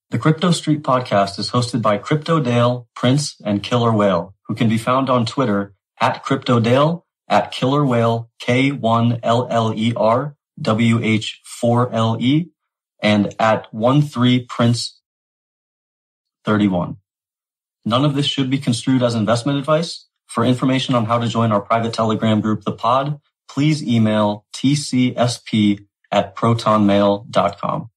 The Crypto Street podcast is hosted by Crypto Dale, Prince, and Killer Whale, who can be found on Twitter at CryptoDale, at Killer Whale, K1LLERWH4LE, and at 13Prince31. None of this should be construed as investment advice. For information on how to join our private Telegram group, The Pod, please email tcsp@protonmail.com.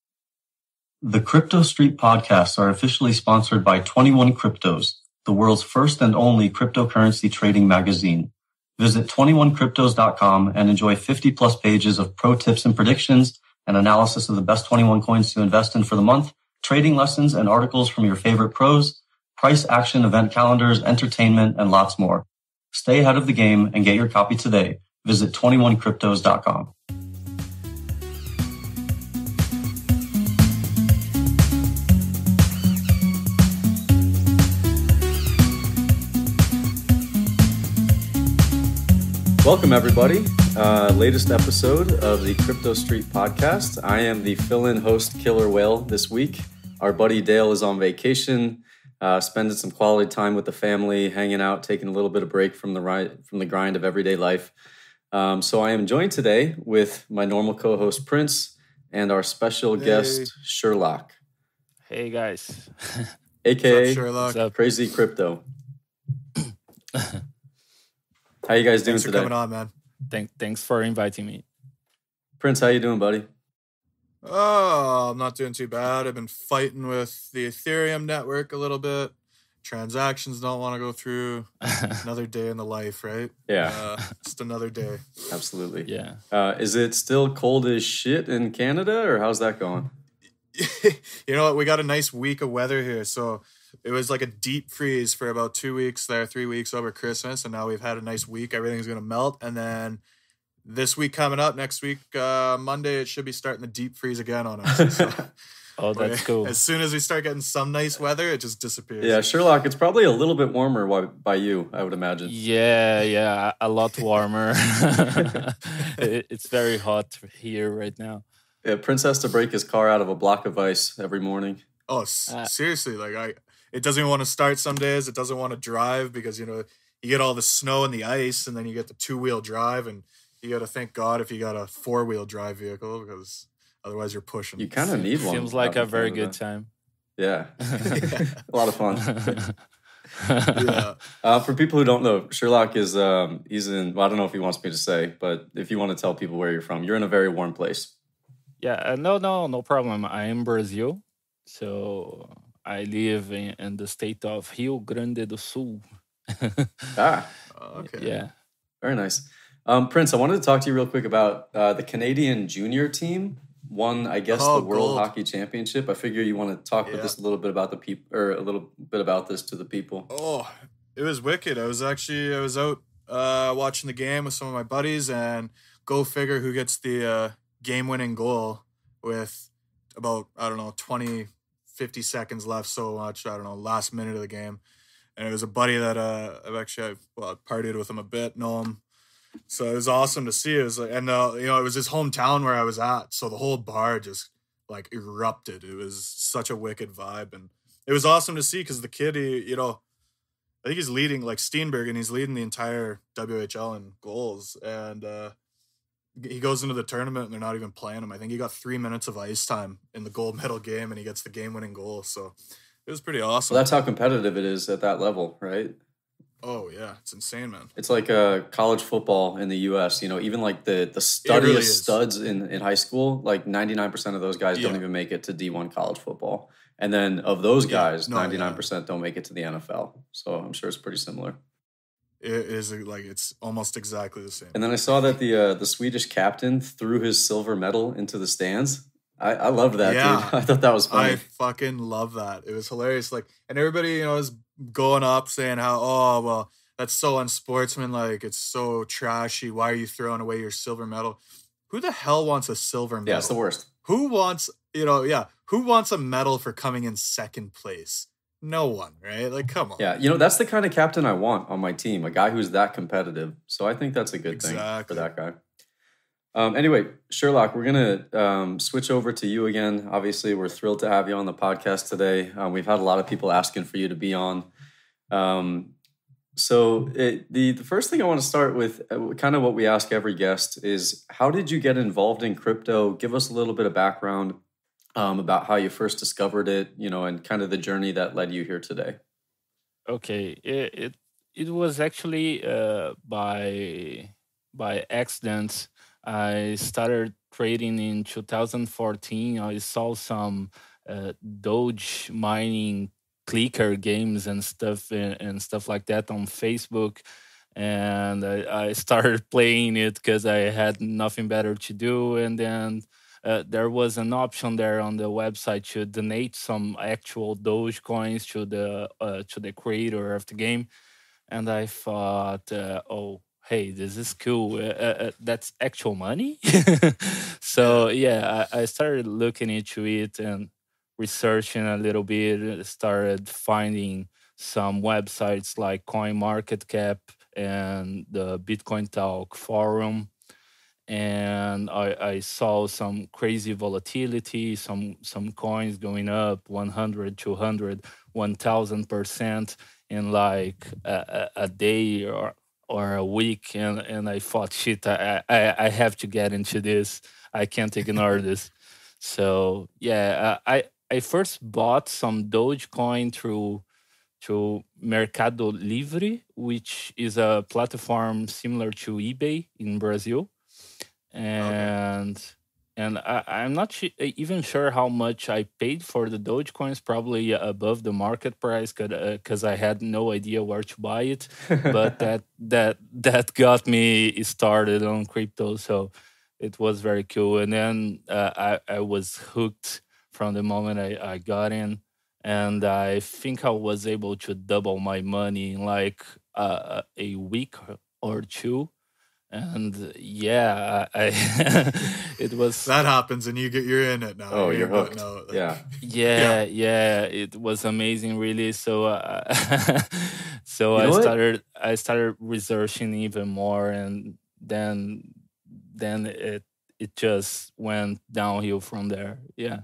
The Crypto Street podcasts are officially sponsored by 21 Cryptos, the world's first and only cryptocurrency trading magazine. Visit 21cryptos.com and enjoy 50 plus pages of pro tips and predictions, an analysis of the best 21 coins to invest in for the month, trading lessons and articles from your favorite pros, price action event calendars, entertainment, and lots more. Stay ahead of the game and get your copy today. Visit 21cryptos.com. Welcome, everybody. Latest episode of the Crypto Street podcast. I am the fill-in host, Killer Whale, this week. Our buddy Dale is on vacation, spending some quality time with the family, hanging out, taking a little bit of break from the grind of everyday life. So I am joined today with my normal co-host, Prince, and our special guest, Sherlock. Hey, guys. AKA What's up, Sherlock? What's up? Crazy Crypto. How you guys doing Thanks for today? coming on, man. Thanks for inviting me. Prince, how you doing, buddy? Oh, I'm not doing too bad. I've been fighting with the Ethereum network a little bit. Transactions don't want to go through. Another day in the life, right? Yeah. Just another day. Absolutely. Yeah. Is it still cold as shit in Canada, or how's that going? You know what? We got a nice week of weather here. So it was like a deep freeze for about 2 weeks there, 3 weeks over Christmas. And now we've had a nice week. Everything's going to melt. And then this week coming up, next week, Monday, it should be starting to deep freeze again on us. So, Oh, that's cool. As soon as we start getting some nice weather, it just disappears. Yeah, Sherlock, it's probably a little bit warmer by you, I would imagine. Yeah, a lot warmer. It's very hot here right now. Yeah, Prince has to break his car out of a block of ice every morning. Oh, seriously, it doesn't even want to start some days. It doesn't want to drive because, you get all the snow and the ice, and then you get the 2-wheel drive, and you got to thank God if you got a 4-wheel drive vehicle because otherwise you're pushing. You kind of need one. Seems like a very good time. Yeah. A lot of fun. Yeah. For people who don't know, Sherlock is, he's in, well, I don't know if he wants me to say, but if you want to tell people where you're from, you're in a very warm place. Yeah, no problem. I'm in Brazil, so I live in the state of Rio Grande do Sul. Okay. Yeah. Very nice. Prince, I wanted to talk to you real quick about the Canadian junior team won, I guess, the World Hockey Championship. I figure you want to talk with this a little bit about the people, or a little bit about this to the people. Oh, it was wicked. I was out watching the game with some of my buddies, and go figure who gets the game-winning goal with about, 50 seconds left, so much, last minute of the game. And it was a buddy that I've partied with him a bit, know him. So it was awesome to see. It was like, and it was his hometown where I was at, so the whole bar just like erupted. It was such a wicked vibe, and it was awesome to see because the kid, I think he's leading like Steenberg, and he's leading the entire WHL in goals. And he goes into the tournament, and they're not even playing him. I think he got 3 minutes of ice time in the gold medal game, and he gets the game-winning goal. So it was pretty awesome. Well, that's how competitive it is at that level, right? Oh, yeah. It's insane, man. It's like college football in the U.S. Even like the studdiest really studs in high school, like 99% of those guys don't even make it to D1 college football. And then of those guys, 99% don't make it to the NFL. So I'm sure it's pretty similar. It is it's almost exactly the same. And then I saw that the Swedish captain threw his silver medal into the stands. I loved that, dude. I thought that was funny. I fucking love that. It was hilarious. And everybody, is going up saying how, that's so unsportsmanlike. It's so trashy. Why are you throwing away your silver medal? Who the hell wants a silver medal? Yeah, it's the worst. Who wants, who wants a medal for coming in second place? No one, right? Like, come on. Yeah, that's the kind of captain I want on my team, a guy who's that competitive. So I think that's a good thing for that guy. Anyway, Sherlock, we're going to switch over to you again. Obviously, we're thrilled to have you on the podcast today. We've had a lot of people asking for you to be on. The first thing I want to start with, kind of what we ask every guest, is how did you get involved in crypto? Give us a little bit of background about how you first discovered it, and kind of the journey that led you here today. Okay, it was actually by accident. I started trading in 2014. I saw some Doge mining clicker games and stuff like that on Facebook, and I started playing it because I had nothing better to do. And then there was an option there on the website to donate some actual Doge coins to the creator of the game, and I thought, oh, hey, this is cool. That's actual money. So yeah, I started looking into it and researching a little bit. Started finding some websites like CoinMarketCap and the Bitcoin Talk forum, and I saw some crazy volatility, some coins going up 100, 200, 1000% in like a day or a week, and I thought, shit, I have to get into this. I can't ignore this. So yeah, I first bought some Dogecoin through Mercado Livre, which is a platform similar to eBay in Brazil. And I'm not even sure how much I paid for the Dogecoins. Probably above the market price, because I had no idea where to buy it. But that got me started on crypto, so it was very cool. And then I was hooked from the moment I got in, and I think I was able to double my money in like a week or two. And yeah, it was That happens, and you're in it now. Oh, you're hooked. Yeah. yeah, it was amazing, really. So so I started researching even more, and then it just went downhill from there. Yeah.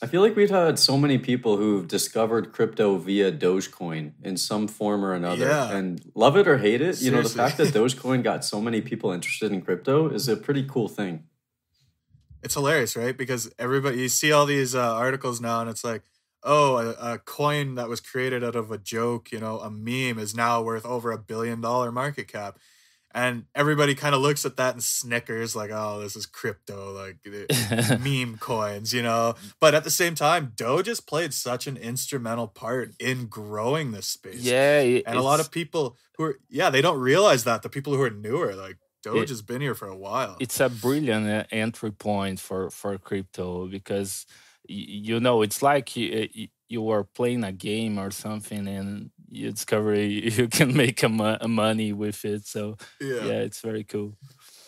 I feel like we've had so many people who've discovered crypto via Dogecoin in some form or another, and love it or hate it. Seriously. The fact that Dogecoin got so many people interested in crypto is a pretty cool thing. It's hilarious, right? Because everybody, you see all these articles now, and it's like, oh, a coin that was created out of a joke, a meme, is now worth over $1 billion market cap. And everybody kind of looks at that and snickers, like, oh, this is crypto, like meme coins, But at the same time, Doge has played such an instrumental part in growing this space. Yeah. And a lot of people they don't realize that. The people who are newer, like, Doge has been here for a while. It's a brilliant entry point for crypto, because it's like you were playing a game or something, and you discover you can make money with it. So yeah, it's very cool.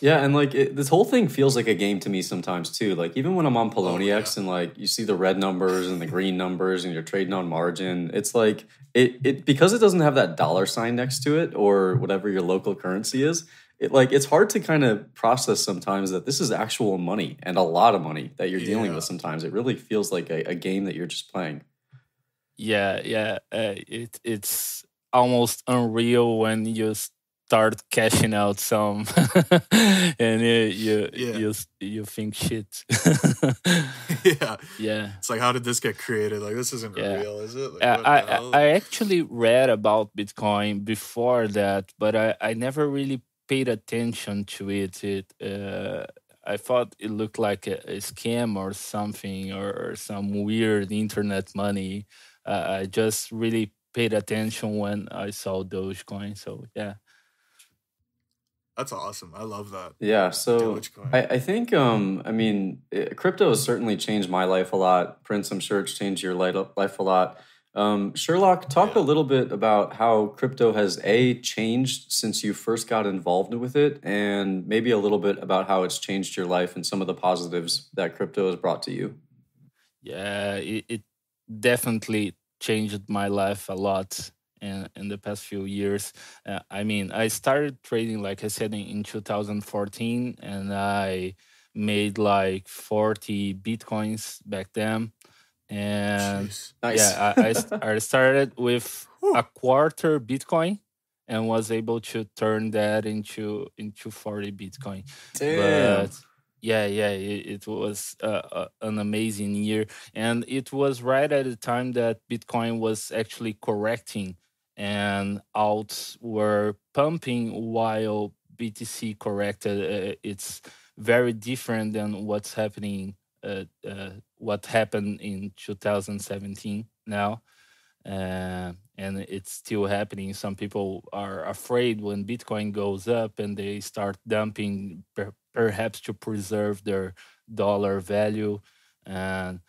Yeah, and like this whole thing feels like a game to me sometimes too. Like even when I'm on Poloniex and like you see the red numbers and the green numbers and you're trading on margin, it's like it because it doesn't have that dollar sign next to it or whatever your local currency is. It's hard to kind of process sometimes that this is actual money, and a lot of money that you're dealing with sometimes. It really feels like a game that you're just playing. Yeah. It's almost unreal when you start cashing out some, and you think, shit. Yeah. It's like, how did this get created? Like, this isn't real, is it? Like, I actually read about Bitcoin before that, but I never really paid attention to it. I thought it looked like a scam or something, or some weird internet money. I just really paid attention when I saw Dogecoin. So yeah. That's awesome. I love that. Yeah. So I think, crypto has certainly changed my life a lot. Prince, I'm sure it's changed your life a lot. Sherlock, talk a little bit about how crypto has changed since you first got involved with it, and maybe a little bit about how it's changed your life and some of the positives that crypto has brought to you. Yeah, it definitely changed my life a lot. in the past few years. I mean, I started trading, like I said, in 2014, and I made like 40 Bitcoins back then. And Jeez. Nice. yeah, I started with a quarter Bitcoin and was able to turn that into 40 Bitcoin. Damn. But yeah, it was an amazing year, and it was right at the time that Bitcoin was actually correcting, and alts were pumping while BTC corrected. It's very different than what happened in 2017 now, and it's still happening. Some people are afraid when Bitcoin goes up and they start dumping, perhaps to preserve their dollar value. And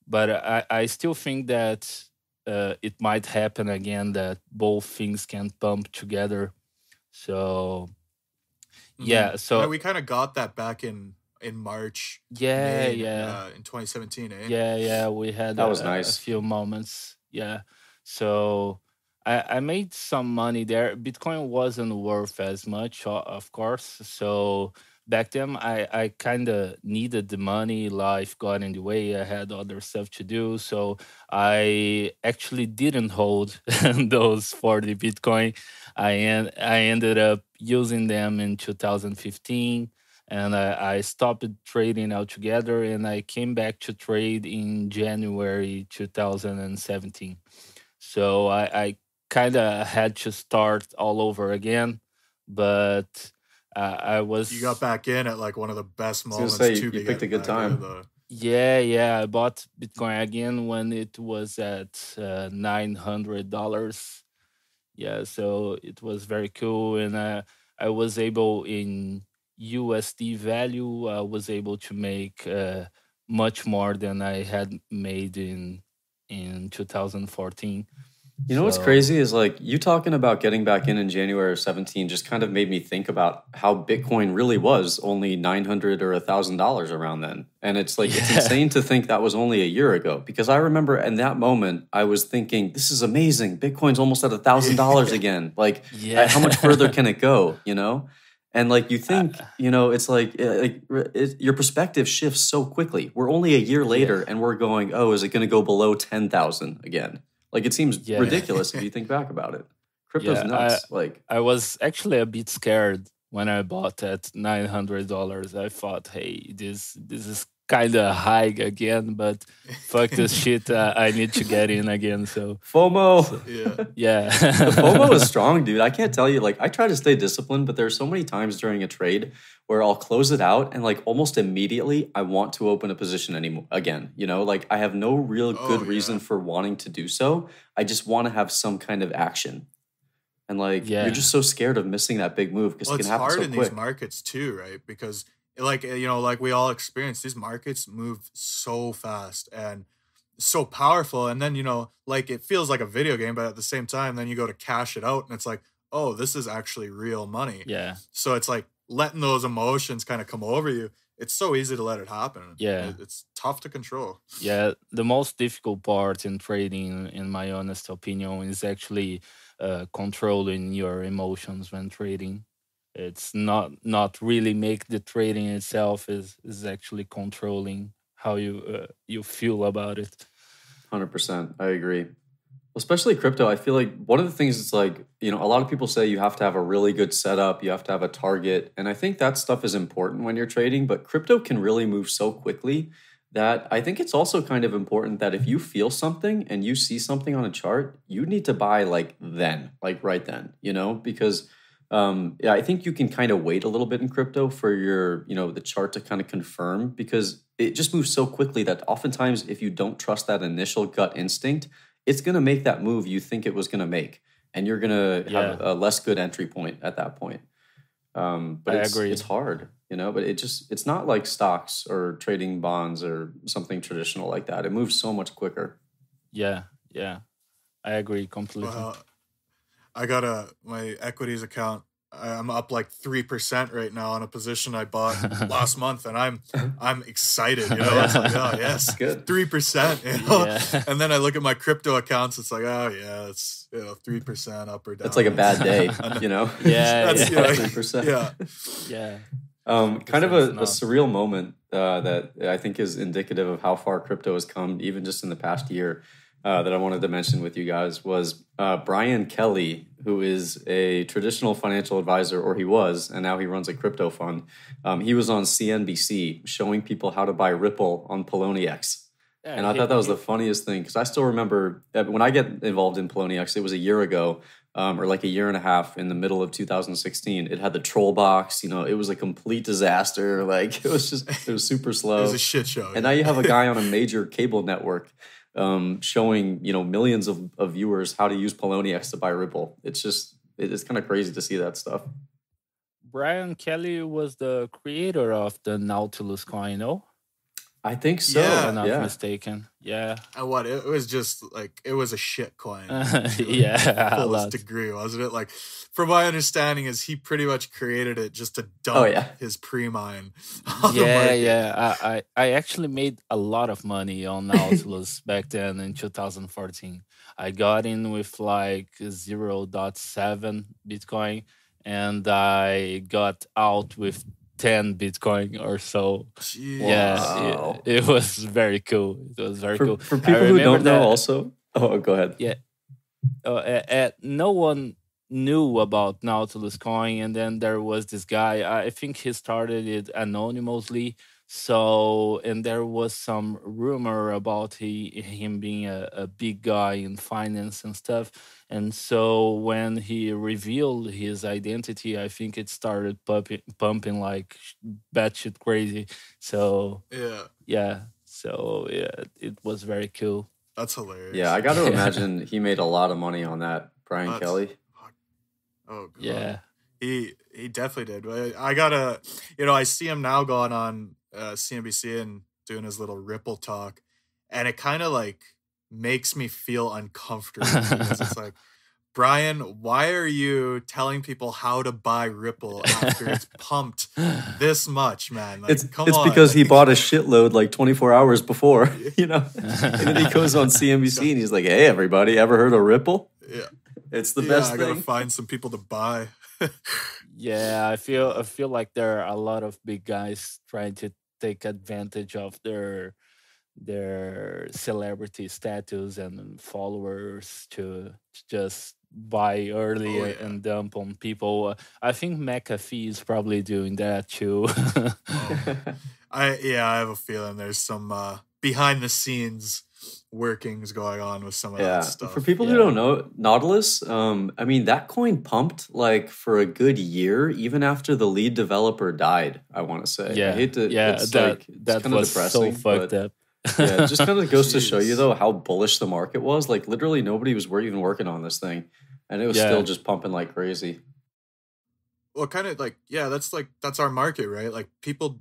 but I still think that it might happen again, that both things can pump together. So yeah, Yeah, so we kind of got that back in March, yeah, May, yeah. in 2017, eh? Yeah, we had That was a nice. few moments. Yeah. So I made some money there. Bitcoin wasn't worth as much, of course. So back then, I kind of needed the money. Life got in the way. I had other stuff to do. So I actually didn't hold those 40 Bitcoin. I ended up using them in 2015, and I stopped trading altogether, and I came back to trade in January 2017. So I kind of had to start all over again, but I You got was back in at like one of the best I was gonna moments say to you be picked a getting good back in, time. though. yeah, I bought Bitcoin again when it was at $900. Yeah, so it was very cool, and I was able, in USD value, I was able to make much more than I had made in 2014. You know what's So crazy is like you talking about getting back in January of 17 just kind of made me think about how Bitcoin really was only $900 or $1,000 around then. And it's like, it's yeah, insane to think that was only a year ago, because I remember in that moment, I was thinking, this is amazing. Bitcoin's almost at $1,000 Yeah. again. Like, yeah, how much further can it go? You know? And like, you think, uh, it's like, your perspective shifts so quickly. We're only a year yeah, later and we're going, oh, is it going to go below 10,000 again? Like, it seems yeah, ridiculous if you think back about it. Crypto's yeah. nuts. Like, I was actually a bit scared when I bought at $900. I thought, hey, this is kind of high again, but fuck this shit. I need to get in again. FOMO. So Yeah. yeah, The FOMO is strong, dude. I can't tell you. Like, I try to stay disciplined, but there's so many times during a trade where I'll close it out and like almost immediately I want to open a position again. Like I have no real good Oh, reason yeah. for wanting to do so. I just want to have some kind of action. And like, you're yeah, just so scared of missing that big move because Well, it can it's happen hard so in these quick. markets too, right? Because like we all experience, these markets move so fast and so powerful, and then like it feels like a video game, but at the same time then you go to cash it out and it's like, oh, this is actually real money. yeah, So it's like letting those emotions kind of come over you. It's so easy to let it happen. yeah. It's tough to control. Yeah, the most difficult part in trading, in my honest opinion, is actually controlling your emotions when trading. It's not really make the trading itself, is actually controlling how you feel about it. 100%. I agree. Especially crypto, I feel like one of the things is like, a lot of people say you have to have a really good setup, you have to have a target. And I think that stuff is important when you're trading, but crypto can really move so quickly that I think it's also kind of important that if you feel something and you see something on a chart, you need to buy like then, like right then, because yeah, I think you can kind of wait a little bit in crypto for your, the chart to kind of confirm, because it just moves so quickly that oftentimes if you don't trust that initial gut instinct, it's going to make that move you think it was going to make, and you're going to Yeah, have a less good entry point at that point. But I it's agree. hard, but it's not like stocks or trading bonds or something traditional like that. It moves so much quicker. Yeah, I agree completely. Well, I got my equities account I'm up like 3% right now on a position I bought last month, and I'm excited. You know, it's like, oh yes, good, 3%. You know, Yeah. and then I look at my crypto accounts. It's like, oh yeah, it's 3% up or down. That's like a bad day. You know, Yeah, That's, yeah. 3%. Yeah. Yeah. Kind of a Not. surreal moment that I think is indicative of how far crypto has come, even just in the past year. That I wanted to mention with you guys was Brian Kelly, who is a traditional financial advisor, or he was, and now he runs a crypto fund. He was on CNBC showing people how to buy Ripple on Poloniex. Yeah, And I thought that was the funniest thing, because I still remember when I get involved in Poloniex, it was a year ago, or like a year and a half, in the middle of 2016. It had the troll box, you know, it was a complete disaster. Like it was super slow. It was a shit show. And now you have a guy on a major cable network showing, you know, millions of viewers how to use Poloniex to buy Ripple. It's kind of crazy to see that stuff. Brian Kelly was the creator of the Nautilus coin, no? I think so. Yeah. If I'm not Yeah. mistaken. Yeah. And what it was just like, it was a shit coin. Yeah. a Fullest lot. degree, wasn't it? Like, from my understanding, is he pretty much created it just to dump Oh, yeah. his pre-mine. On the Yeah, market. yeah. I actually made a lot of money on Nautilus back then in 2014. I got in with like 0.7 Bitcoin, and I got out with 10 Bitcoin or so. Jeez. Yeah, Wow. it was very cool. It was very cool. For I people who remember don't know, that- also. Oh, go ahead. Yeah. No one knew about Nautilus coin, and then there was this guy. I think he started it anonymously. So, and there was some rumor about him being a big guy in finance and stuff. And so when he revealed his identity, I think it started pumping like batshit crazy. So Yeah, it was very cool. that's hilarious. Yeah, I got to imagine he made a lot of money on that, Brian That's- Kelly. Oh, God. Yeah. He definitely did. I gotta, I see him now going on CNBC and doing his little Ripple talk, and it kind of like makes me feel uncomfortable because it's like, Brian, why are you telling people how to buy Ripple after it's pumped this much, man? Like, It's come on. because he Like, bought a shitload like 24 hours before, you know. And then he goes on CNBC and he's like, "Hey, everybody, ever heard of Ripple? Yeah, It's the yeah, best I gotta thing." find some people to buy. Yeah, I feel like there are a lot of big guys trying to take advantage of their celebrity status and followers to just buy early Oh, yeah. and dump on people. I think McAfee is probably doing that too. I have a feeling there's some behind the scenes workings going on with some of Yeah. that stuff. For people who Yeah. don't know, Nautilus, I mean, that coin pumped like for a good year, even after the lead developer died, I want to say. I yeah, hate to, yeah, it's that like, it's that kind of was depressing. so fucked but up. yeah, it just kind of goes to show you Jeez. though how bullish the market was. Like literally nobody was even working on this thing. And it was Yeah. still just pumping like crazy. Well, kind of that's our market, right? Like people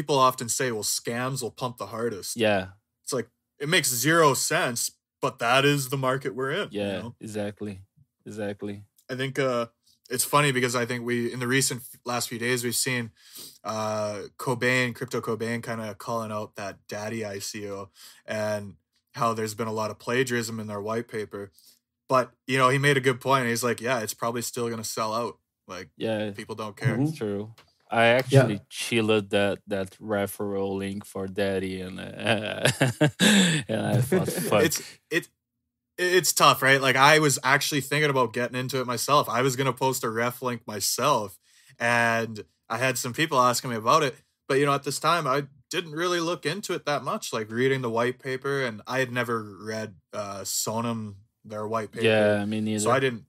often say, well, scams will pump the hardest. Yeah, It's like, it makes zero sense, but that is the market we're in. yeah, You know? exactly. I think it's funny because I think in the recent last few days, we've seen Crypto Cobain kind of calling out that daddy ICO and how there's been a lot of plagiarism in their white paper. But, he made a good point. He's like, yeah, it's probably still going to sell out. Like, Yeah, people don't care. Mhm. it's true. I actually chilled that referral link for Daddy, and I thought, fuck. It's tough, right? Like, I was actually thinking about getting into it myself. I was going to post a ref link myself, and I had some people asking me about it. But, at this time, I didn't really look into it that much, like reading the white paper, and I had never read Sonam, their white paper. Yeah, me neither. So I didn't,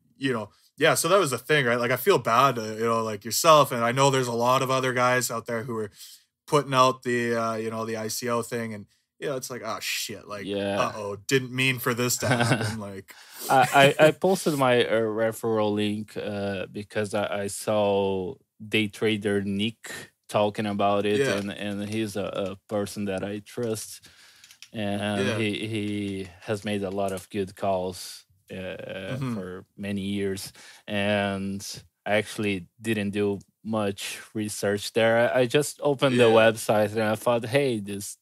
yeah, so that was the thing, right? Like, I feel bad, like yourself, and I know there's a lot of other guys out there who are putting out the, the ICO thing, and, it's like, oh, shit, like, Yeah. didn't mean for this to happen, like. I posted my referral link because I saw day trader Nick talking about it, Yeah. and he's a person that I trust, and Yeah. he has made a lot of good calls Mhm. for many years, and I actually didn't do much research there. I just opened the Yeah. website and I thought, hey, this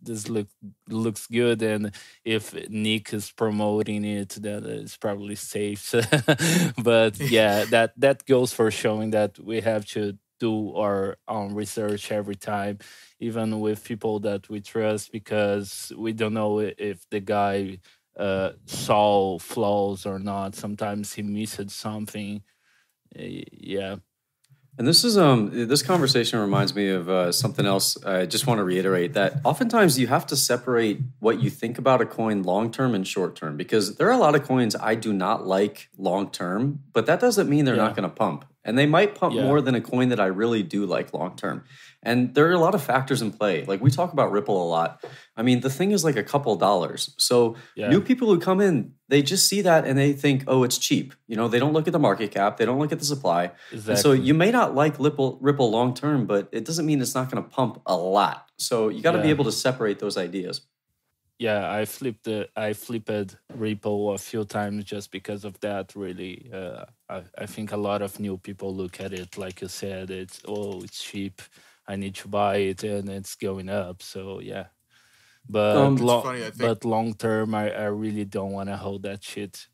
looks good, and if Nick is promoting it, then it's probably safe. But yeah, that goes for showing that we have to do our own research every time, even with people that we trust, because we don't know if the guy saw flaws or not. Sometimes he missed something. Yeah. And this conversation reminds me of something else. I just want to reiterate that oftentimes you have to separate what you think about a coin long term and short term, because there are a lot of coins I do not like long term, but that doesn't mean they're not going to pump. And they might pump more than a coin that I really do like long term. And there are a lot of factors in play. Like we talk about Ripple a lot. I mean, the thing is like a couple dollars. So new people who come in, they just see that and they think, oh, it's cheap. You know, they don't look at the market cap. They don't look at the supply. Exactly. And so you may not like Ripple long term, but it doesn't mean it's not going to pump a lot. So you got to be able to separate those ideas. Yeah, I flipped Ripple a few times just because of that. Really, I think a lot of new people look at it like you said. It's cheap. I need to buy it, and it's going up. So yeah, but funny, I think. but long term, I really don't want to hold that shit.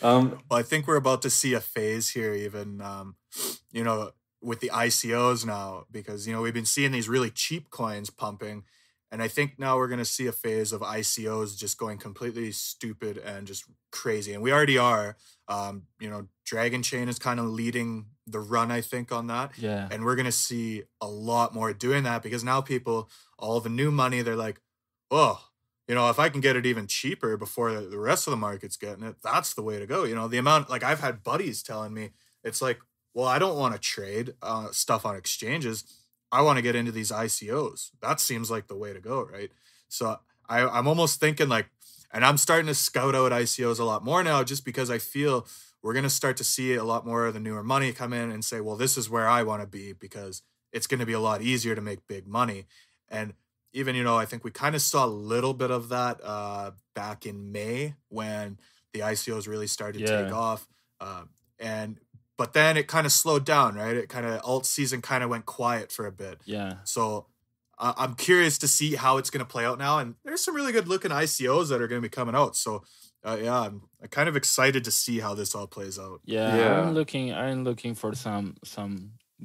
Well, I think we're about to see a phase here, even you know, with the ICOs now, because you know we've been seeing these really cheap coins pumping, and I think now we're going to see a phase of ICOs just going completely stupid and just crazy, and we already are. You know, Dragon Chain is kind of leading the run, I think, on that. Yeah. And we're going to see a lot more doing that, because now people, all the new money, they're like, oh, you know, if I can get it even cheaper before the rest of the market's getting it, that's the way to go. You know, the amount, like I've had buddies telling me, it's like, well, I don't want to trade stuff on exchanges. I want to get into these ICOs. That seems like the way to go, right? So I'm almost thinking like, and I'm starting to scout out ICOs a lot more now, just because I feel we're going to start to see a lot more of the newer money come in and say, well, this is where I want to be, because it's going to be a lot easier to make big money. And even, you know, I think we kind of saw a little bit of that back in May when the ICOs really started to take off. But then it kind of slowed down, right? It kind of, alt season kind of went quiet for a bit. Yeah. So I'm curious to see how it's going to play out now. And there's some really good looking ICOs that are going to be coming out. So I'm kind of excited to see how this all plays out. Yeah. I'm looking for some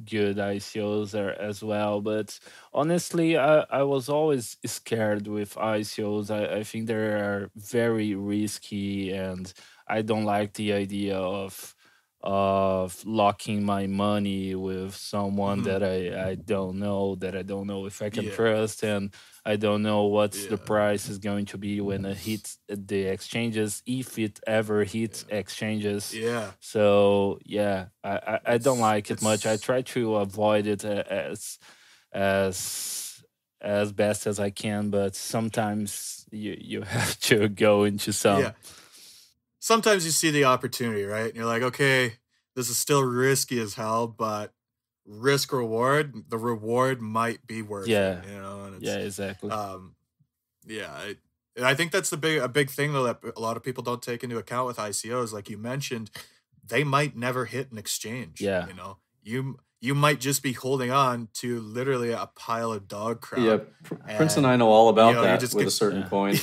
good ICOs there as well. But honestly, I was always scared with ICOs. I think they are very risky, and I don't like the idea of locking my money with someone that I don't know if I can trust, and I don't know what's the price is going to be when it hits the exchanges, if it ever hits exchanges. So I don't like it much. I try to avoid it as best as I can, but sometimes you have to go into some. Sometimes you see the opportunity, right? And you're like, okay, this is still risky as hell, but risk reward, the reward might be worth it. You know? And it's, exactly. I think that's a big thing though that a lot of people don't take into account with ICOs. Like you mentioned, they might never hit an exchange. Yeah. You know, you might just be holding on to literally a pile of dog crap. Yeah, Prince and I know all about that with a certain coin.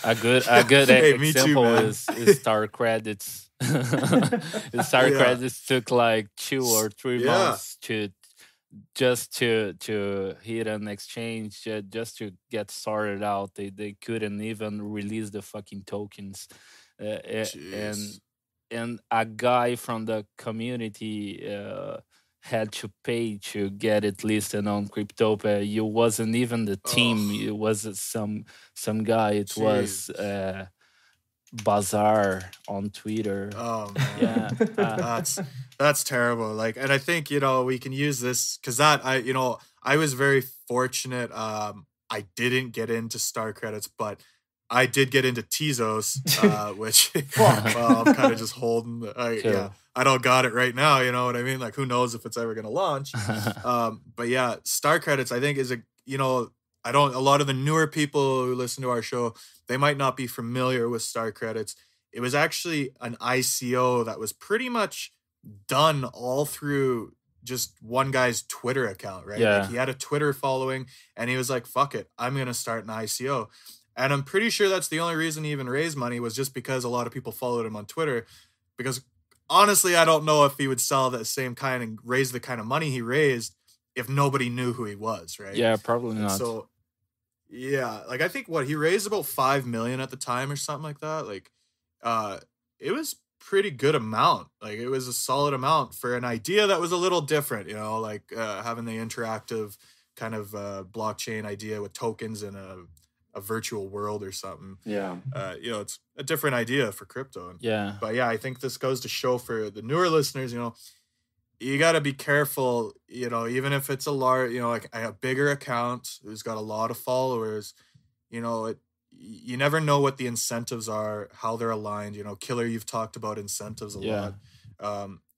A good example is Star Credits. Star Credits took like 2 or 3 months to hit an exchange, just to get sorted out. They couldn't even release the fucking tokens, and a guy from the community had to pay to get it listed on Cryptopia. It wasn't even the team. It was some guy. It was Bazaar on Twitter. Oh man. That's terrible. Like, and I think, you know, we can use this because I was very fortunate. I didn't get into Star Credits, but I did get into Tezos, which well, I'm kind of just holding. I don't got it right now. You know what I mean? Like, who knows if it's ever going to launch? But yeah, Star Credits, I think, is a lot of the newer people who listen to our show, they might not be familiar with Star Credits. it was actually an ICO that was pretty much done all through just one guy's Twitter account, right? Like Yeah. he had a Twitter following and he was like, fuck it, I'm going to start an ICO. And I'm pretty sure that's the only reason he even raised money, was just because a lot of people followed him on Twitter. Because honestly, I don't know if he would sell that same kind and raise the kind of money he raised if nobody knew who he was, right? Yeah, probably And not. so, yeah, like I think he raised about 5 million at the time or something like that. Like, it was pretty good amount. Like it was a solid amount for an idea that was a little different, you know, like having the interactive kind of blockchain idea with tokens in a virtual world or something. Yeah. You know, it's a different idea for crypto. Yeah. But yeah, I think this goes to show for the newer listeners, you know, you got to be careful, you know, even if it's a large, you know, like a bigger account who's got a lot of followers, you know, you never know what the incentives are, how they're aligned. You know, Killer, you've talked about incentives a lot.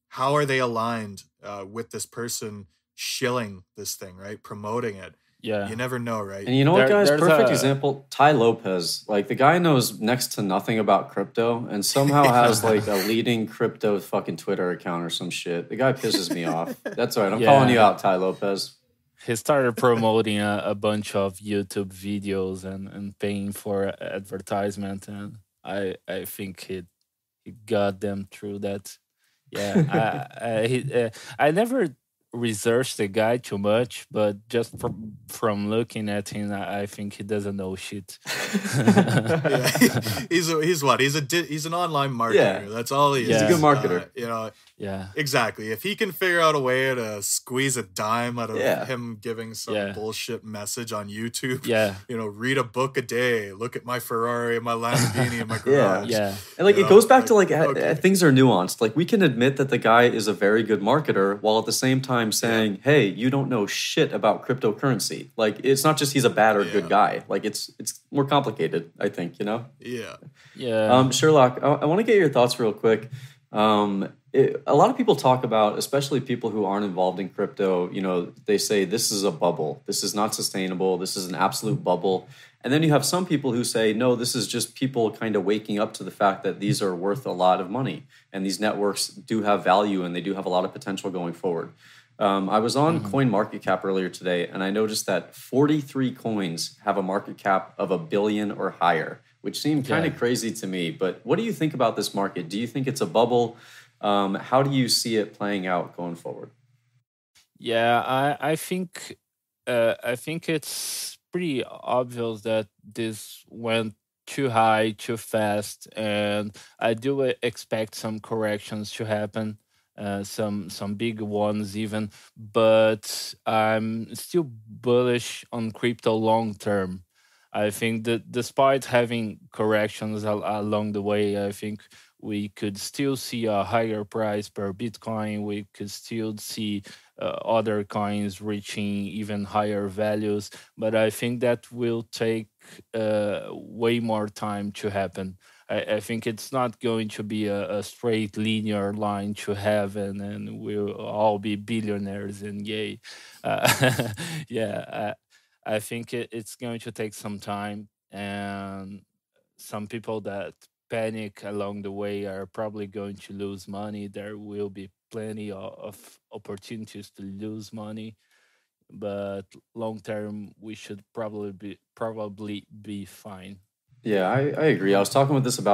How are they aligned with this person shilling this thing, right? Promoting it. Yeah. You never know, right? And you know what, guys? there's Perfect a- example, Ty Lopez. Like, the guy knows next to nothing about crypto and somehow has, like, a leading crypto fucking Twitter account or some shit. The guy pisses me off. That's all right. I'm calling you out, Ty Lopez. He started promoting a bunch of YouTube videos and paying for advertisement, and I think he got them through that. Yeah, I never researched the guy too much, but just from looking at him, I think he doesn't know shit. Yeah. He's what? He's an online marketer. Yeah. That's all he is. He's a good marketer. You know. Yeah. Exactly. If he can figure out a way to squeeze a dime out of him giving some bullshit message on YouTube, you know, read a book a day, look at my Ferrari and my Lamborghini in my garage. And like, it goes back to like things are nuanced. Like, we can admit that the guy is a very good marketer while at the same time saying, hey, you don't know shit about cryptocurrency. Like, it's not just he's a bad or good guy. Like, it's more complicated, I think, you know? Yeah. Sherlock, I want to get your thoughts real quick. A lot of people talk about, especially people who aren't involved in crypto, you know, they say this is a bubble. This is not sustainable. This is an absolute bubble. And then you have some people who say, no, this is just people kind of waking up to the fact that these are worth a lot of money. And these networks do have value and they do have a lot of potential going forward. I was on CoinMarketCap earlier today, and I noticed that 43 coins have a market cap of $1 billion or higher, which seemed kind of crazy to me. But what do you think about this market? Do you think it's a bubble? How do you see it playing out going forward? Yeah, I think it's pretty obvious that this went too high, too fast, and I do expect some corrections to happen, some big ones even. But I'm still bullish on crypto long term. I think that despite having corrections along the way, I think we could still see a higher price per Bitcoin. We could still see other coins reaching even higher values. But I think that will take way more time to happen. I think it's not going to be a straight linear line to heaven and we'll all be billionaires and yay. I think it's going to take some time, and some people that panic along the way are probably going to lose money. There will be plenty of opportunities to lose money, but long term we should probably be fine. Yeah, I agree. I was talking this with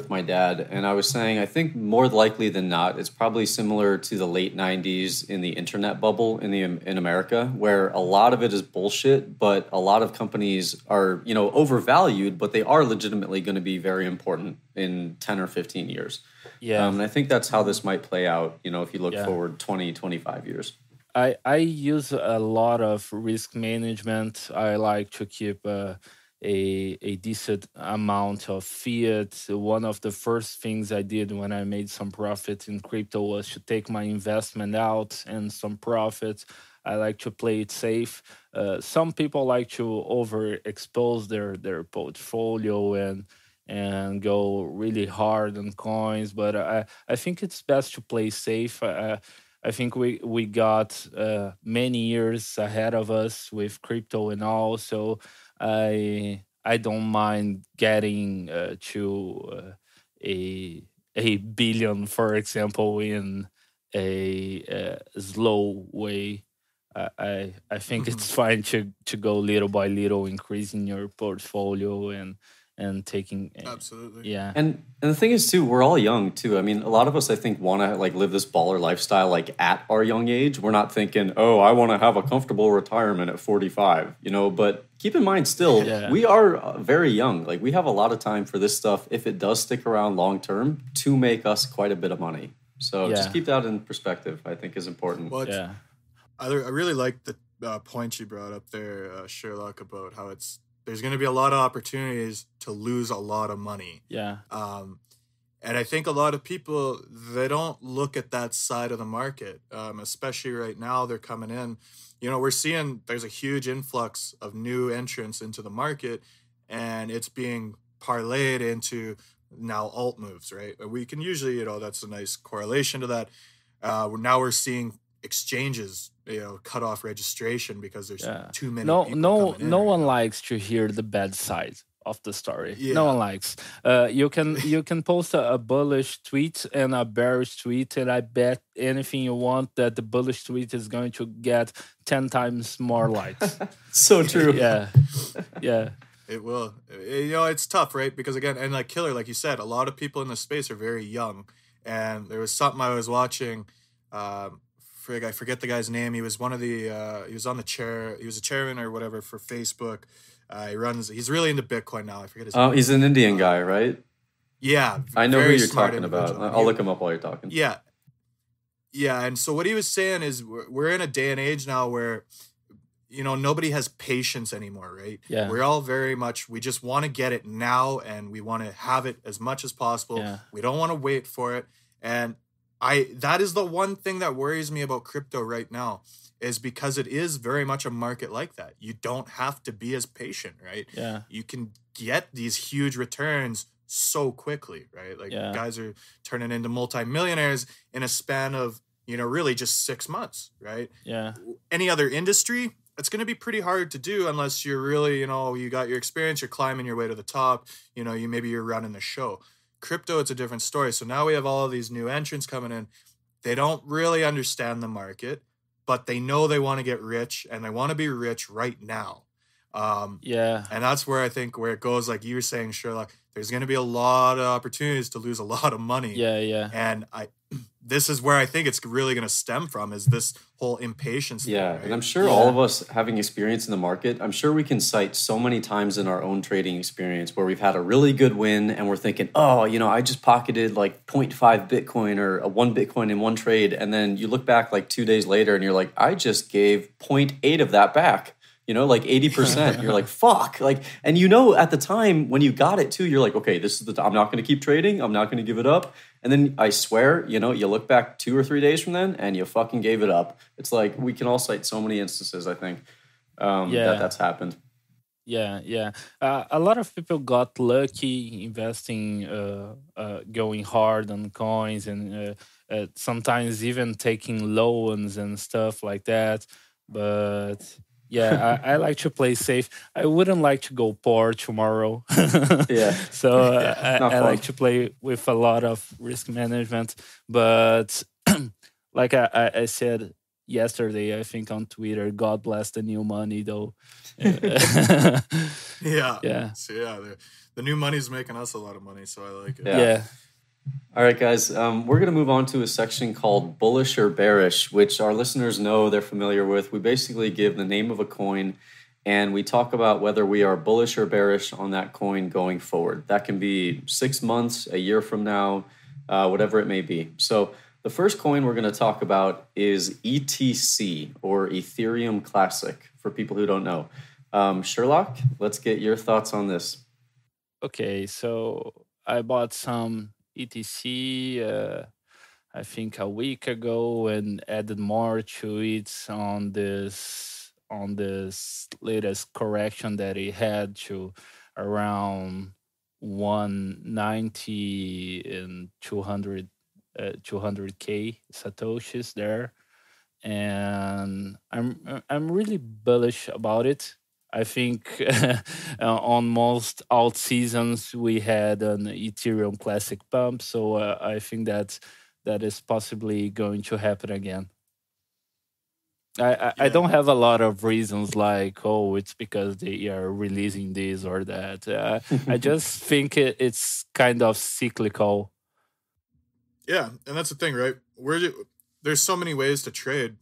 my dad, and I was saying I think more likely than not, it's probably similar to the late '90s in the internet bubble in America, where a lot of it is bullshit, but a lot of companies are, you know, overvalued, but they are legitimately going to be very important in 10 or 15 years. Yeah, and I think that's how this might play out. You know, if you look forward 20, 25 years. I use a lot of risk management. I like to keep a decent amount of fiat. One of the first things I did when I made some profit in crypto was to take my investment out and some profit. I like to play it safe. Some people like to overexpose their portfolio and go really hard on coins, but I think it's best to play safe. I think we got many years ahead of us with crypto and all, so I I don't mind getting to a billion, for example, in a slow way. I think Mhm. it's fine to go little by little, increasing your portfolio and taking Absolutely. yeah. And the thing is too, we're all young too. I mean, a lot of us I think want to like live this baller lifestyle like at our young age. We're not thinking, "Oh, I want to have a comfortable retirement at 45," you know, but keep in mind still, Yeah. we are very young. Like we have a lot of time for this stuff if it does stick around long term to make us quite a bit of money. So just Yeah. keep that in perspective, I think is important. Well, Yeah. I really like the point you brought up there, Sherlock, about how there's going to be a lot of opportunities to lose a lot of money. Yeah. And I think a lot of people, they don't look at that side of the market, especially right now. They're coming in. We're seeing there's a huge influx of new entrants into the market, and it's being parlayed into now alt moves, right? We can usually, that's a nice correlation to that. Now we're seeing exchanges, cut off registration because there's Yeah. too many No, people no, coming in. no right one now. likes to hear the bad side of the story. Yeah. No one likes. You can post a bullish tweet and a bearish tweet, and I bet anything you want that the bullish tweet is going to get 10 times more likes. So true. Yeah, yeah, It will. It's tough, right? Because again, and like Killer, like you said, a lot of people in the space are very young. And there was something I was watching. I forget the guy's name. He was one of the. He was on the chair. He was a chairman or whatever for Facebook. He's really into Bitcoin now. I forget his name. Oh, he's an Indian guy, right? Yeah, I know who very you're smart talking about. individual. I'll look him up while you're talking. Yeah, yeah. And so what he was saying is, we're in a day and age now where, nobody has patience anymore, right? Yeah. We're all very much, we just want to get it now, and we want to have it as much as possible. Yeah. We don't want to wait for it. And that is the one thing that worries me about crypto right now, is because it is very much a market like that. You don't have to be as patient, right? yeah, You can get these huge returns so quickly, right? Like Yeah. guys are turning into multimillionaires in a span of, really just 6 months, right? yeah, Any other industry, it's going to be pretty hard to do unless you're really, you got your experience, you're climbing your way to the top, maybe you're running the show. Crypto, it's a different story. So now we have all of these new entrants coming in. They don't really understand the market, but they know they want to get rich, and they want to be rich right now. yeah, And that's where I think where it goes, like you were saying, Sherlock, there's going to be a lot of opportunities to lose a lot of money. yeah. And this is where I think it's really going to stem from, is this whole impatience thing, Yeah, right? and I'm sure all of us having experience in the market, I'm sure we can cite so many times in our own trading experience where we've had a really good win and we're thinking, oh, I just pocketed like 0.5 Bitcoin or a 1 Bitcoin in one trade. And then you look back like 2 days later and you're like, I just gave 0.8 of that back. Like 80%. You're like, fuck. And at the time when you got it too, you're like, okay, this is I'm not going to keep trading. I'm not going to give it up. And then I swear, you look back 2 or 3 days from then and you fucking gave it up. It's like, we can all cite so many instances, I think, that's happened. Yeah. A lot of people got lucky investing, going hard on coins, and sometimes even taking loans and stuff like that. But yeah, I like to play safe. I wouldn't like to go poor tomorrow. Yeah. So Not I fun. like to play with a lot of risk management. But like I said yesterday, I think on Twitter, God bless the new money, though. Yeah. Yeah. So the new money's making us a lot of money, so I like it. Yeah. All right, guys, we're going to move on to a section called Bullish or Bearish, which our listeners know, they're familiar with. We basically give the name of a coin and we talk about whether we are bullish or bearish on that coin going forward. That can be 6 months, a year from now, whatever it may be. So the first coin we're going to talk about is ETC, or Ethereum Classic, for people who don't know. Sherlock, let's get your thoughts on this. Okay, so I bought some ETC, I think a week ago, and added more to it on this latest correction that it had to around 190 and 200k satoshis there, and I'm really bullish about it. I think on most alt seasons we had an Ethereum Classic pump, so I think that is possibly going to happen again. I Yeah. don't have a lot of reasons like, oh, it's because they are releasing this or that. I just think it's kind of cyclical. Yeah, and that's the thing, right? There's so many ways to trade.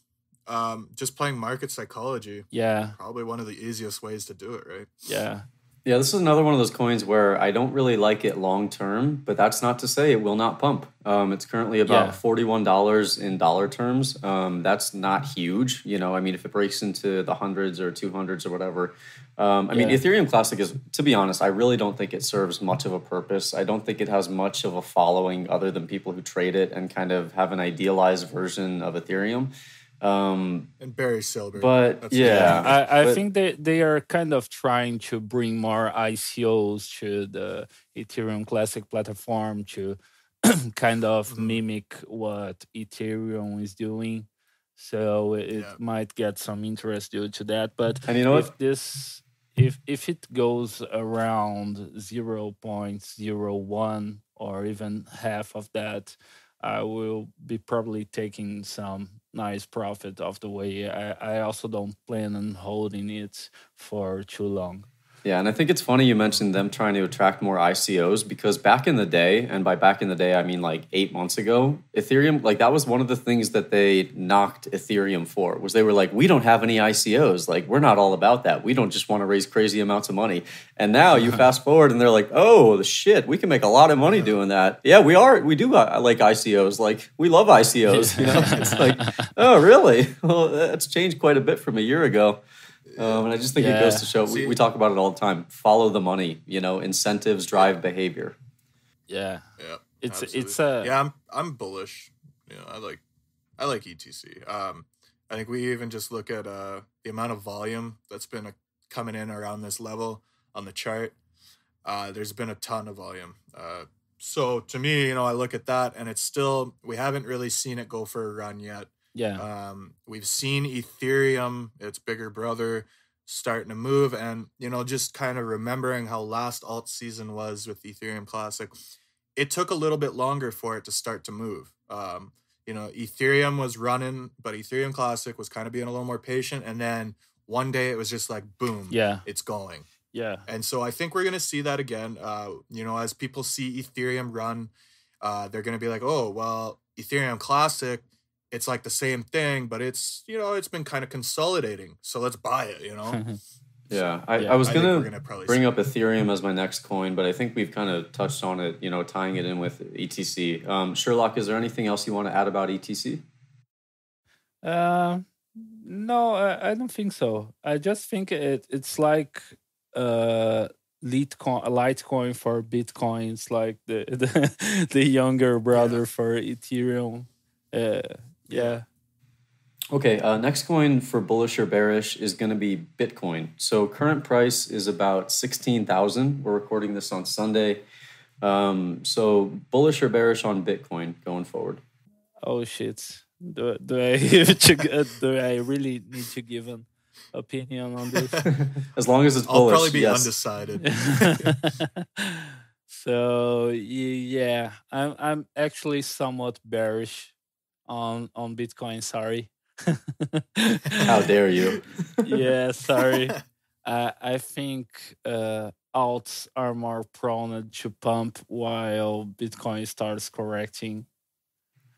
Just playing market psychology, Yeah, probably one of the easiest ways to do it, right? yeah, Yeah, this is another one of those coins where I don't really like it long term, but that's not to say it will not pump. It's currently about yeah, $41 in dollar terms. That's not huge, you know. I mean, if it breaks into the hundreds or 200s or whatever. I mean, yeah. Ethereum Classic is, to be honest, I really don't think it serves much of a purpose. I don't think it has much of a following other than people who trade it and kind of have an idealized version of Ethereum. And Barry Silver. But That's yeah, I but think they are kind of trying to bring more ICOs to the Ethereum Classic platform to kind of Mhm. mimic what Ethereum is doing. So it Yeah. might get some interest due to that. But and you know what? if this if it goes around 0.01 or even half of that, I will be probably taking some nice profit of the way. I also don't plan on holding it for too long. Yeah, and I think it's funny you mentioned them trying to attract more ICOs because back in the day, and by back in the day, I mean like 8 months ago, Ethereum, like that was one of the things that they knocked Ethereum for, was they were like, we don't have any ICOs. Like, we're not all about that. We don't just want to raise crazy amounts of money. And now you fast forward and they're like, oh, shit, we can make a lot of money doing that. Yeah, we do like ICOs. Like, we love ICOs. You know, it's like, oh, really? Well, that's changed quite a bit from a year ago. And I just think it goes to show, we talk about it all the time. Follow the money, you know, incentives drive behavior. Yeah, Yeah. it's Absolutely. Yeah, I'm bullish. You know, I like ETC. I think we even just look at the amount of volume that's been coming in around this level on the chart. There's been a ton of volume. So to me, you know, I look at that and it's still, we haven't really seen it go for a run yet. yeah, We've seen Ethereum, its bigger brother, starting to move, and you know, just kind of remembering how last alt season was with Ethereum Classic, it took a little bit longer for it to start to move. You know, Ethereum was running, but Ethereum Classic was kind of being a little more patient, and then one day it was just like boom, yeah, it's going. yeah, And so I think we're gonna see that again. You know, as people see Ethereum run, they're gonna be like, oh well, Ethereum Classic, it's like the same thing, but it's, you know, it's been kind of consolidating. So let's buy it, you know? Yeah, Yeah. I was I think going we're to gonna probably bring see up Ethereum as my next coin, but I think we've kind of touched on it, you know, tying it in with ETC. Sherlock, is there anything else you want to add about ETC? Uh, no, I don't think so. I just think it's like Litecoin for Bitcoin. It's like the younger brother Yeah. for Ethereum. Uh, Yeah. yeah, Okay, next coin for bullish or bearish is going to be Bitcoin. So current price is about 16,000. We're recording this on Sunday. So bullish or bearish on Bitcoin going forward? oh shit. Do I have to, do I really need to give an opinion on this? As long as it's I'll bullish, probably be yes. undecided. So yeah, I'm actually somewhat bearish on Bitcoin. Sorry. How dare you? Yeah, sorry. I think alts are more prone to pump while Bitcoin starts correcting.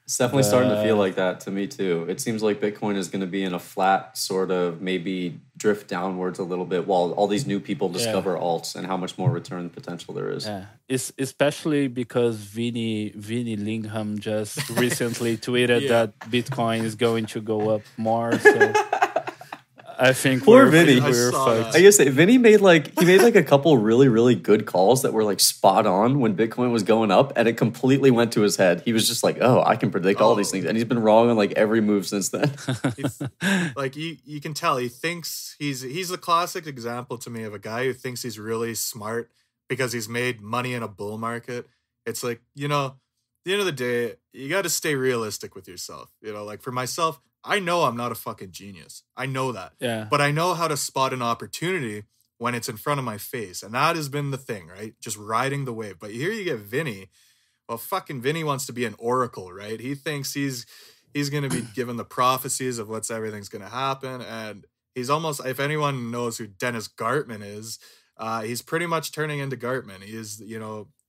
It's definitely starting to feel But like that to me too. It seems like Bitcoin is going to be in a flat sort of maybe drift downwards a little bit while all these new people yeah, discover alts and how much more return potential there is. yeah. It's especially because Vinny Lingham just recently tweeted Yeah. that Bitcoin is going to go up more. So I think Poor Vinny. I we're saw fucked. that. I guess Vinny made like a couple really good calls that were like spot on when Bitcoin was going up, and it completely went to his head. He was just like, "Oh, I can predict all these Oh. things," and he's been wrong on like every move since then. Like you can tell he thinks he's the classic example to me of a guy who thinks he's really smart because he's made money in a bull market. It's like, you know, at the end of the day, you got to stay realistic with yourself. You know, like for myself, I know I'm not a fucking genius. I know that. Yeah. But I know how to spot an opportunity when it's in front of my face. And that has been the thing, right? Just riding the wave. But here you get Vinny. Well, fucking Vinny wants to be an oracle, right? He thinks he's going to be given the prophecies of everything's going to happen. And he's almost, if anyone knows who Dennis Gartman is, he's pretty much turning into Gartman. He is,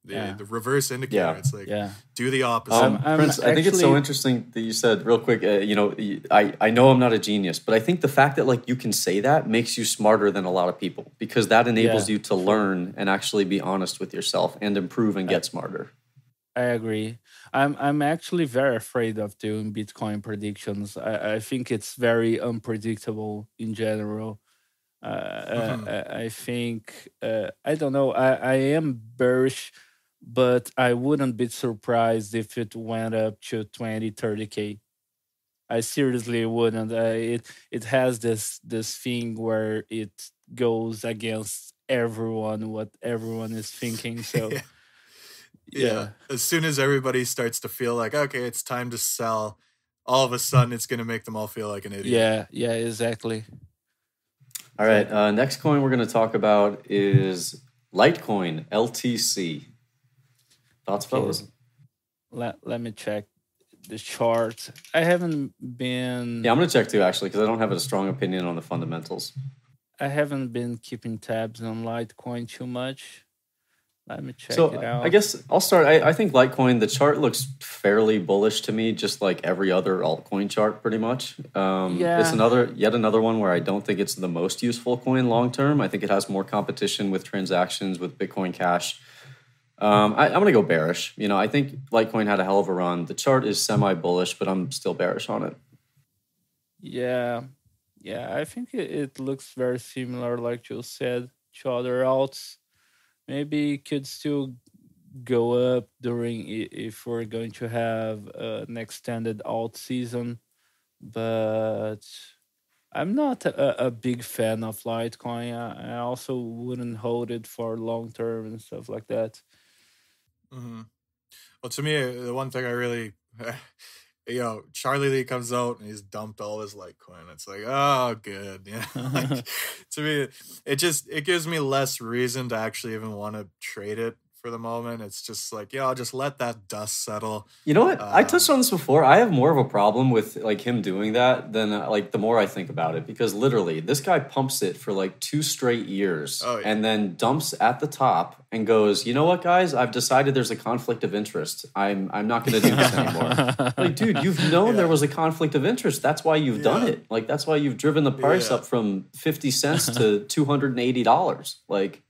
the reverse indicator. Yeah. It's like, do the opposite. Prince, I think it's so interesting that you said real quick, I know I'm not a genius, but I think the fact that like you can say that makes you smarter than a lot of people, because that enables you to learn and actually be honest with yourself and improve and get smarter. I agree. I'm actually very afraid of doing Bitcoin predictions. I think it's very unpredictable in general. I think I don't know. I am bearish, but I wouldn't be surprised if it went up to 20, 30K. I seriously wouldn't. It has this thing where it goes against everyone, what everyone is thinking. So yeah. As soon as everybody starts to feel like, okay, it's time to sell, all of a sudden it's going to make them all feel like an idiot. Yeah, exactly. All right. Next coin we're going to talk about is Litecoin, LTC. Thoughts, fellas? Let me check the chart. I haven't been... Yeah, I'm going to check too, actually, because I don't have a strong opinion on the fundamentals. I haven't been keeping tabs on Litecoin too much. Let me check it out. I guess I'll start. I think Litecoin, the chart looks fairly bullish to me, just like every other altcoin chart, pretty much. It's yet another one where I don't think it's the most useful coin long term. I think it has more competition with transactions with Bitcoin Cash. I'm going to go bearish. I think Litecoin had a hell of a run. The chart is semi-bullish, but I'm still bearish on it. Yeah. I think it looks very similar, like you said, to other alts. Maybe it could still go up if we're going to have an extended alt season. But I'm not a big fan of Litecoin. I also wouldn't hold it for long term and stuff like that. Mm-hmm. Well, to me, the one thing I really... Charlie Lee comes out and he's dumped all his Litecoin. It's like, oh, good. To me, it gives me less reason to actually even want to trade it for the moment. It's just like, I'll just let that dust settle. You know what? I touched on this before. I have more of a problem with like him doing that than the more I think about it, because literally this guy pumps it for like 2 straight years and then dumps at the top and goes, you know what, guys? I've decided there's a conflict of interest. I'm not going to do this anymore. Like, dude, you've known there was a conflict of interest. That's why you've done it. Like, that's why you've driven the price up from 50 cents to $280. Like,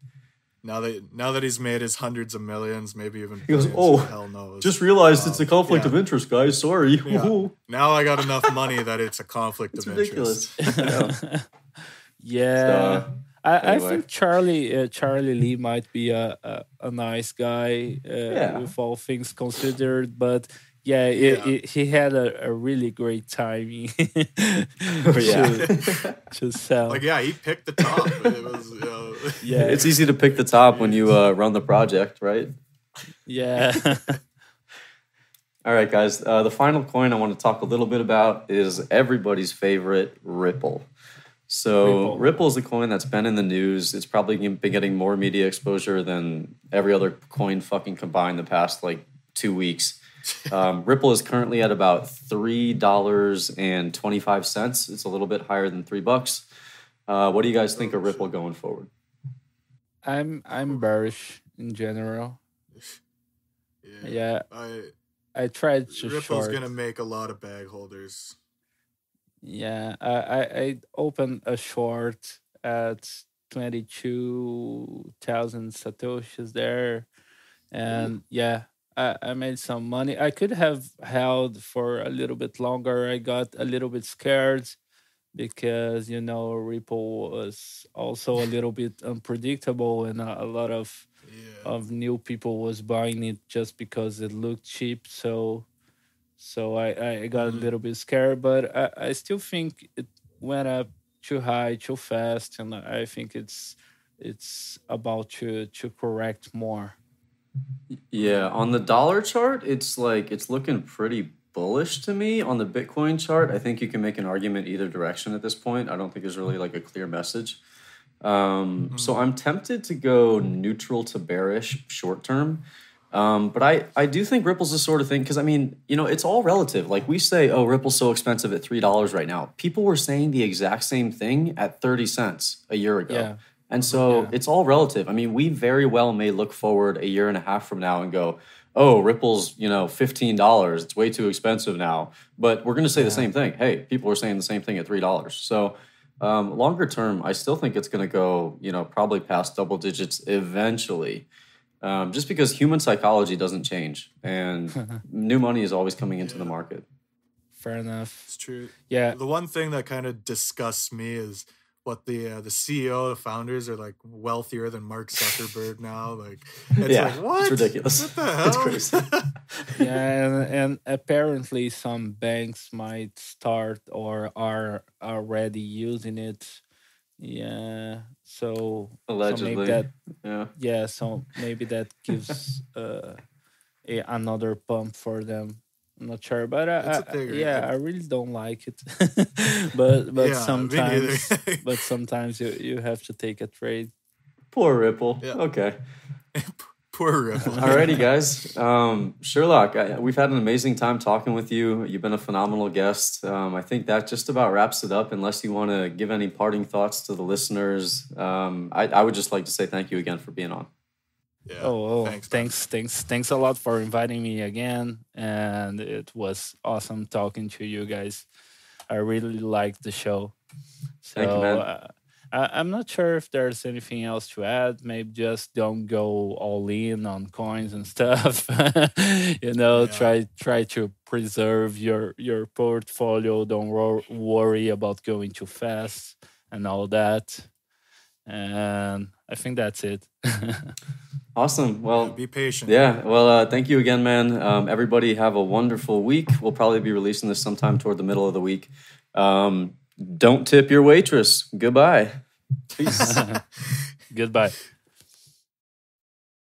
now that he's made his hundreds of millions, maybe even billions, hell knows. Just realized it's a conflict of interest, guys. Sorry. Yeah. Now I got enough money that it's a conflict of ridiculous. Interest. I think Charlie Lee might be a nice guy with all things considered, but he had a really great timing to sell. Like, he picked the top. It was, it's easy to pick the top when you run the project, right? Yeah. All right, guys. The final coin I want to talk a little bit about is everybody's favorite, Ripple. So Ripple is a coin that's been in the news. It's probably been getting more media exposure than every other coin fucking combined the past 2 weeks. Ripple is currently at about $3.25. It's a little bit higher than $3. What do you guys think of Ripple going forward? I'm bearish in general. I tried to Ripple's gonna make a lot of bag holders. Yeah, I opened a short at 22,000 satoshis there, and I made some money. I could have held for a little bit longer. I got a little bit scared because Ripple was also a little bit unpredictable, and a lot of new people was buying it just because it looked cheap. So I got a little bit scared, but I still think it went up too high, too fast, and I think it's about to correct more. Yeah, on the dollar chart, it's looking pretty bullish to me on the Bitcoin chart. I think you can make an argument either direction at this point. I don't think there's really like a clear message. So I'm tempted to go neutral to bearish short term. But I do think Ripple's the sort of thing, because I mean, you know, it's all relative. Like we say, oh, Ripple's so expensive at $3 right now. People were saying the exact same thing at 30 cents a year ago. Yeah. And so it's all relative. I mean, we very well may look forward a year and a half from now and go, oh, Ripple's, you know, $15. It's way too expensive now. But we're going to say the same thing. Hey, people are saying the same thing at $3. So longer term, I still think it's going to go, you know, probably past double digits eventually. Just because human psychology doesn't change and new money is always coming into the market. Fair enough. It's true. Yeah. The one thing that kind of disgusts me is what the CEO, the founders are like wealthier than Mark Zuckerberg now. Like, it's like, what? It's ridiculous. What the hell? It's crazy. Yeah, and apparently some banks might start or are already using it. Yeah, so Allegedly. so maybe that gives another pump for them. I'm not sure, but I really don't like it. but sometimes you have to take a trade. Poor Ripple. Yeah. Okay. Poor Ripple. Alrighty, guys. Sherlock, we've had an amazing time talking with you. You've been a phenomenal guest. I think that just about wraps it up, unless you want to give any parting thoughts to the listeners. I would just like to say thank you again for being on. Yeah, thanks a lot for inviting me again, and it was awesome talking to you guys. I really liked the show. So, thank you, man. I'm not sure if there's anything else to add. Maybe just don't go all in on coins and stuff. Try to preserve your portfolio. Don't worry about going too fast and all that. And I think that's it. Awesome. Well, be patient. Yeah. Well, thank you again, man. Everybody have a wonderful week. We'll probably be releasing this sometime toward the middle of the week. Don't tip your waitress. Goodbye. Peace. Goodbye.